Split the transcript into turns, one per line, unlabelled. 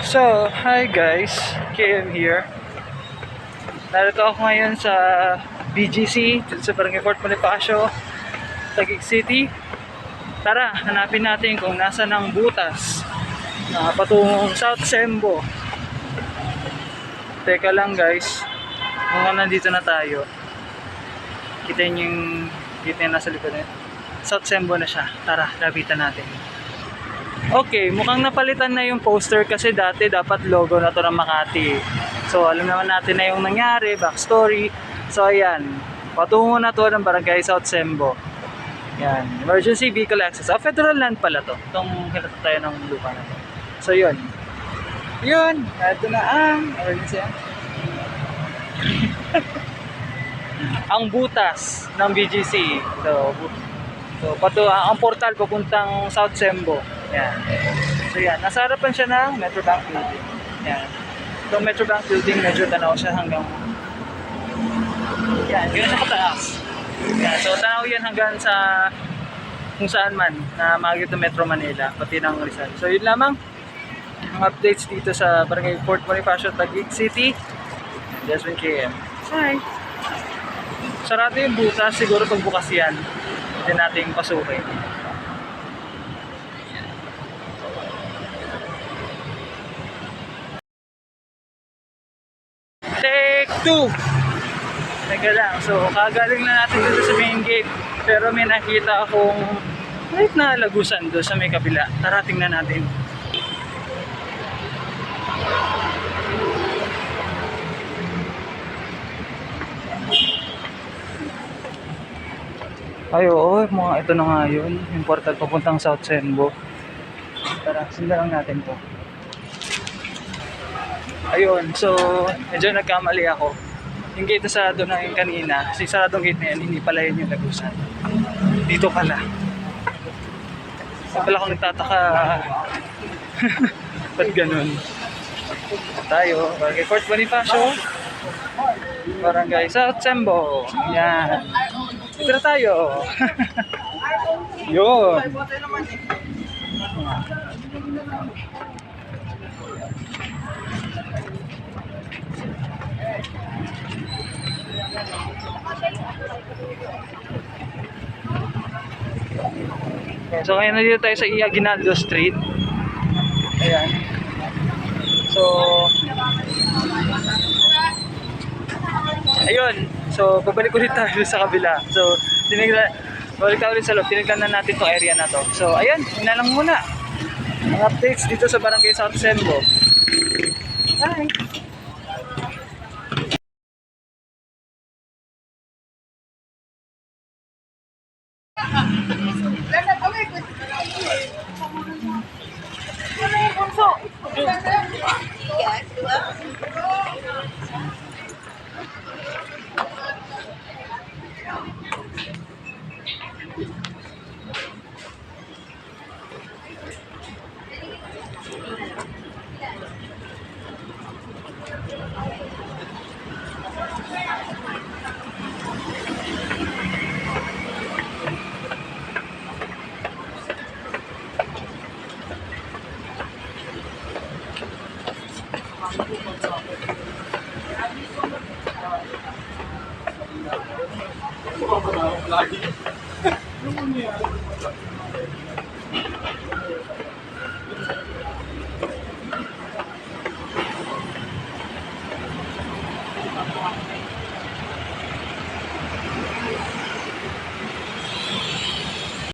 So, hi guys, KM here. Narito ako ngayon sa BGC, dito sa Barangay Fort Bonifacio, Taguig City. Tara, hanapin natin kung nasa ng butas na patungong South Sembo. Teka lang guys, kung nandito na tayo, kita niyo nasa likod na yun. South Sembo na siya. Tara, lapitan natin. Okay, mukhang napalitan na yung poster kasi dati dapat logo na to ng Makati. So alam naman natin na yung nangyari, backstory. So ayan, patungo na to ng Barangay South Sembo. Yan, emergency vehicle access. Federal land pala to. Itong hinata tayo ng lupa na to. So yun. Yun, ito na ang emergency. Ang butas ng BGC. So ang portal papuntang South Sembo. Yan. So yan, nasa harapan siya ng Metrobank Building. Yan. Itong Metrobank Building, medyo tanaw siya hanggang yan, ganyan siya kataas. Yan. So tanaw yan hanggang sa kung saan man na makikita Metro Manila, pati ng Rizal. So yun lamang ang updates dito sa Barangay Fort Bonifacio, Taguig City. Desmond KM. Hi! Sarado yung butas, siguro pag bukas yan, hindi natin pasukin. Take 2! Teka lang, so kagaling na natin dito sa main gate, pero may nakita akong kahit na lagusan doon sa may kabila. Tara, tingnan natin. Ay oo, mga ito na nga yun, yung portal papuntang South Sembo. Tara, sundan lang natin to. Ayun, so medyo nagkamali ako. Yung gate na sarado na yung kanina, si saradong gate na yan, hindi pala yun yung lagusan. Dito pala. Pala akong nagtataka. Ba't ganun? Tayo, Barangay Fort Bonifacio, Barangay South Sembo. Yan. Dito na tayo. Yun. So ngayon na dito tayo sa Aguinaldo Street. Ayan. So ayun. So pabalik ulit tayo sa kabila. So balik tayo ulit sa loob. Tinignan na natin tong area na to. So ayun, yun na lang muna ang updates dito sa Barangay South Sembo. Bye! Lagi.